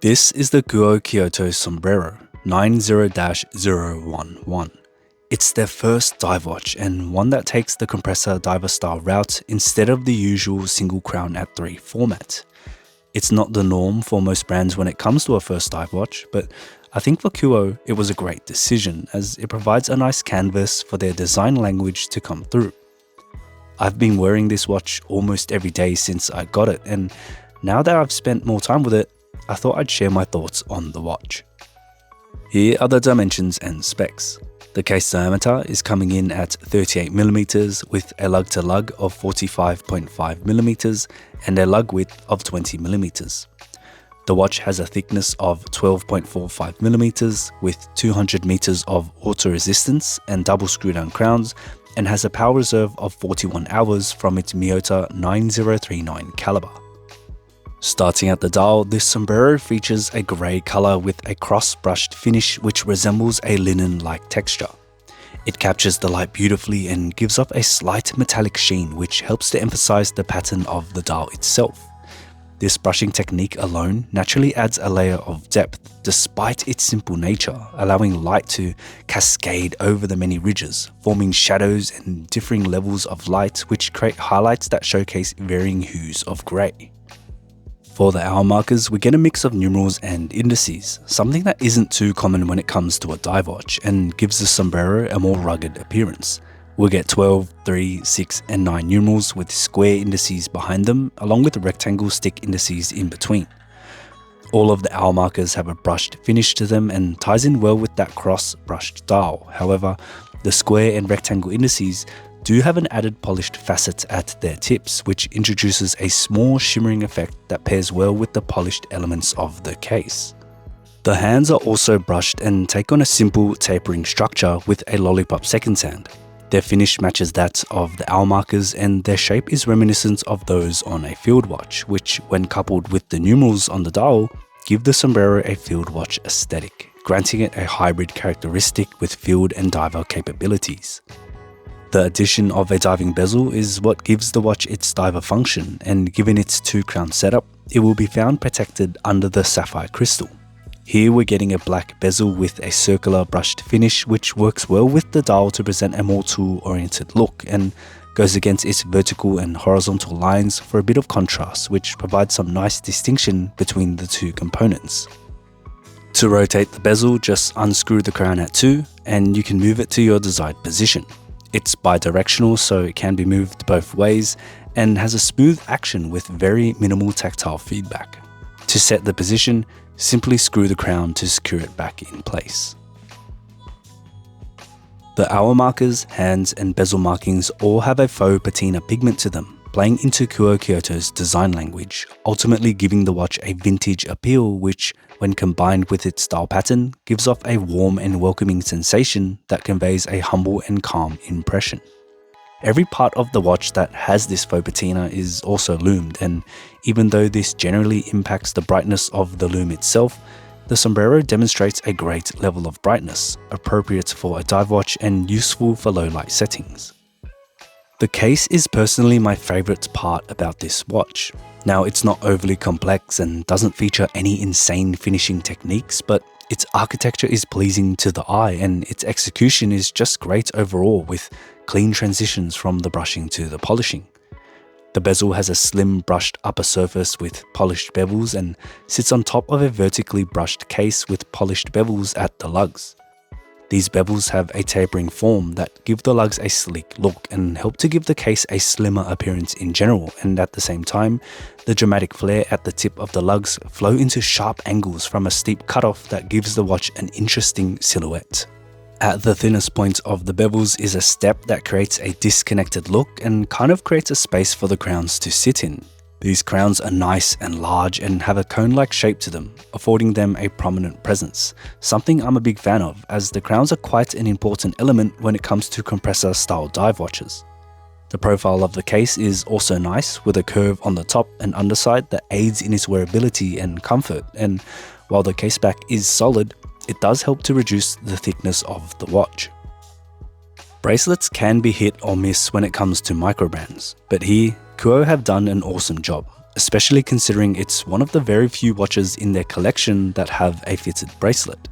This is the Kuoe Kyoto Sombrero 90-011. It's their first dive watch and one that takes the compressor diver style route instead of the usual single crown at 3 format. It's not the norm for most brands when it comes to a first dive watch, but I think for Kuoe it was a great decision as it provides a nice canvas for their design language to come through. I've been wearing this watch almost every day since I got it, and now that I've spent more time with it, I thought I'd share my thoughts on the watch. Here are the dimensions and specs. The case diameter is coming in at 38mm with a lug-to-lug of 45.5mm and a lug width of 20mm. The watch has a thickness of 12.45mm with 200 meters of auto resistance and double screw-down crowns, and has a power reserve of 41 hours from its Miyota 9039 caliber. Starting at the dial, this sombrero features a grey colour with a cross-brushed finish which resembles a linen-like texture. It captures the light beautifully and gives off a slight metallic sheen which helps to emphasise the pattern of the dial itself. This brushing technique alone naturally adds a layer of depth despite its simple nature, allowing light to cascade over the many ridges, forming shadows and differing levels of light which create highlights that showcase varying hues of grey. For the hour markers, we get a mix of numerals and indices, something that isn't too common when it comes to a dive watch and gives the sombrero a more rugged appearance. We'll get 12, 3, 6 and 9 numerals with square indices behind them, along with rectangle stick indices in between. All of the hour markers have a brushed finish to them and ties in well with that cross-brushed dial. However, the square and rectangle indices do have an added polished facet at their tips, which introduces a small shimmering effect that pairs well with the polished elements of the case. The hands are also brushed and take on a simple tapering structure with a lollipop seconds hand. Their finish matches that of the hour markers and their shape is reminiscent of those on a field watch, which when coupled with the numerals on the dial, give the sombrero a field watch aesthetic, granting it a hybrid characteristic with field and diver capabilities. The addition of a diving bezel is what gives the watch its diver function, and given its 2-crown setup, it will be found protected under the sapphire crystal. Here we're getting a black bezel with a circular brushed finish which works well with the dial to present a more tool-oriented look and goes against its vertical and horizontal lines for a bit of contrast, which provides some nice distinction between the two components. To rotate the bezel, just unscrew the crown at 2 and you can move it to your desired position. It's bidirectional, so it can be moved both ways and has a smooth action with very minimal tactile feedback. To set the position, simply screw the crown to secure it back in place. The hour markers, hands and bezel markings all have a faux patina pigment to them, playing into Kuoe Kyoto's design language, ultimately giving the watch a vintage appeal which, when combined with its style pattern, gives off a warm and welcoming sensation that conveys a humble and calm impression. Every part of the watch that has this faux patina is also lumed, and even though this generally impacts the brightness of the lume itself, the sombrero demonstrates a great level of brightness, appropriate for a dive watch and useful for low light settings. The case is personally my favourite part about this watch. Now, it's not overly complex and doesn't feature any insane finishing techniques, but its architecture is pleasing to the eye and its execution is just great overall, with clean transitions from the brushing to the polishing. The bezel has a slim brushed upper surface with polished bevels and sits on top of a vertically brushed case with polished bevels at the lugs. These bevels have a tapering form that give the lugs a sleek look and help to give the case a slimmer appearance in general, and at the same time, the dramatic flare at the tip of the lugs flow into sharp angles from a steep cutoff that gives the watch an interesting silhouette. At the thinnest point of the bevels is a step that creates a disconnected look and kind of creates a space for the crowns to sit in. These crowns are nice and large and have a cone-like shape to them, affording them a prominent presence, something I'm a big fan of, as the crowns are quite an important element when it comes to compressor-style dive watches. The profile of the case is also nice, with a curve on the top and underside that aids in its wearability and comfort, and while the case back is solid, it does help to reduce the thickness of the watch. Bracelets can be hit or miss when it comes to micro brands, but here, Kuoe have done an awesome job, especially considering it's one of the very few watches in their collection that have a fitted bracelet.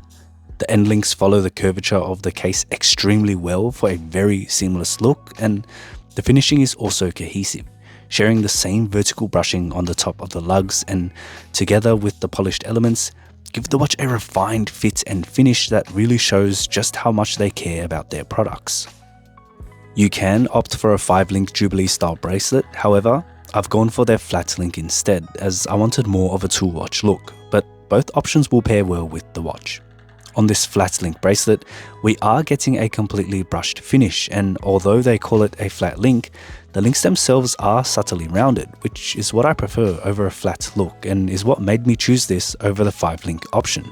The end links follow the curvature of the case extremely well for a very seamless look, and the finishing is also cohesive, sharing the same vertical brushing on the top of the lugs, and together with the polished elements, give the watch a refined fit and finish that really shows just how much they care about their products. You can opt for a 5-link Jubilee style bracelet, however, I've gone for their flat link instead, as I wanted more of a tool watch look, but both options will pair well with the watch. On this flat link bracelet, we are getting a completely brushed finish, and although they call it a flat link, the links themselves are subtly rounded, which is what I prefer over a flat look and is what made me choose this over the 5-link option.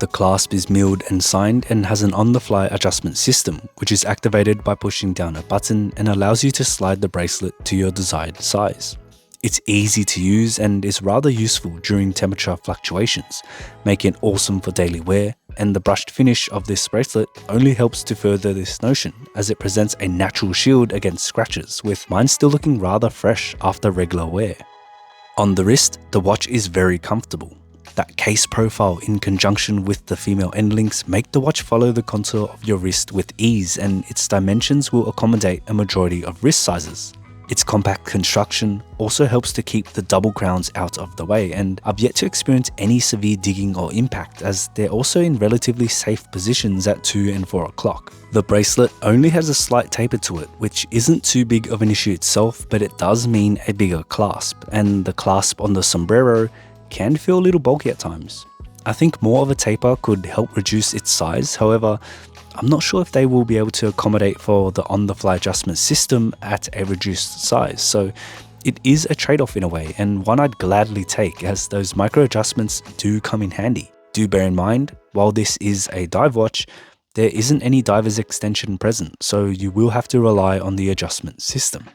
The clasp is milled and signed and has an on-the-fly adjustment system, which is activated by pushing down a button and allows you to slide the bracelet to your desired size. It's easy to use and is rather useful during temperature fluctuations, making it awesome for daily wear, and the brushed finish of this bracelet only helps to further this notion, as it presents a natural shield against scratches, with mine still looking rather fresh after regular wear. On the wrist, the watch is very comfortable. That case profile in conjunction with the female end links make the watch follow the contour of your wrist with ease, and its dimensions will accommodate a majority of wrist sizes. Its compact construction also helps to keep the double crowns out of the way, and I've yet to experience any severe digging or impact, as they're also in relatively safe positions at 2 and 4 o'clock. The bracelet only has a slight taper to it, which isn't too big of an issue itself, but it does mean a bigger clasp, and the clasp on the sombrero can feel a little bulky at times. I think more of a taper could help reduce its size, however, I'm not sure if they will be able to accommodate for the on-the-fly adjustment system at a reduced size, so it is a trade-off in a way, and one I'd gladly take, as those micro adjustments do come in handy. Do bear in mind, while this is a dive watch, there isn't any diver's extension present, so you will have to rely on the adjustment system.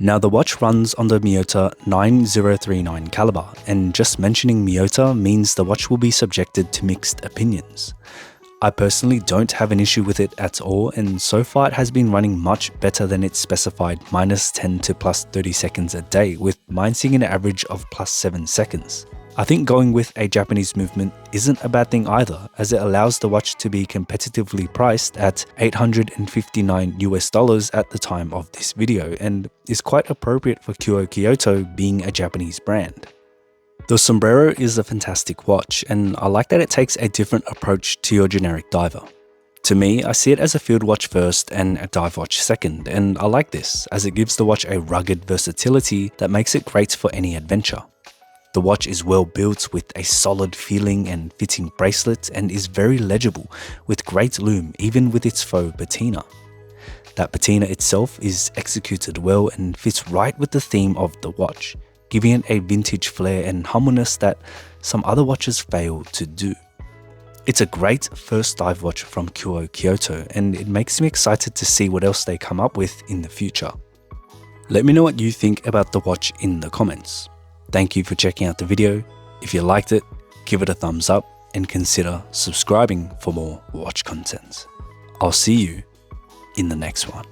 Now, the watch runs on the Miyota 9039 caliber, and just mentioning Miyota means the watch will be subjected to mixed opinions. I personally don't have an issue with it at all, and so far it has been running much better than its specified -10 to +30 seconds a day, with mine seeing an average of +7 seconds. I think going with a Japanese movement isn't a bad thing either, as it allows the watch to be competitively priced at $859 at the time of this video, and is quite appropriate for Kuoe Kyoto being a Japanese brand. The Sombrero is a fantastic watch, and I like that it takes a different approach to your generic diver. To me, I see it as a field watch first and a dive watch second, and I like this, as it gives the watch a rugged versatility that makes it great for any adventure. The watch is well built with a solid feeling and fitting bracelet, and is very legible with great lume even with its faux patina. That patina itself is executed well and fits right with the theme of the watch, giving it a vintage flair and humbleness that some other watches fail to do. It's a great first dive watch from Kuoe Kyoto, and it makes me excited to see what else they come up with in the future. Let me know what you think about the watch in the comments. Thank you for checking out the video. If you liked it, give it a thumbs up and consider subscribing for more watch content. I'll see you in the next one.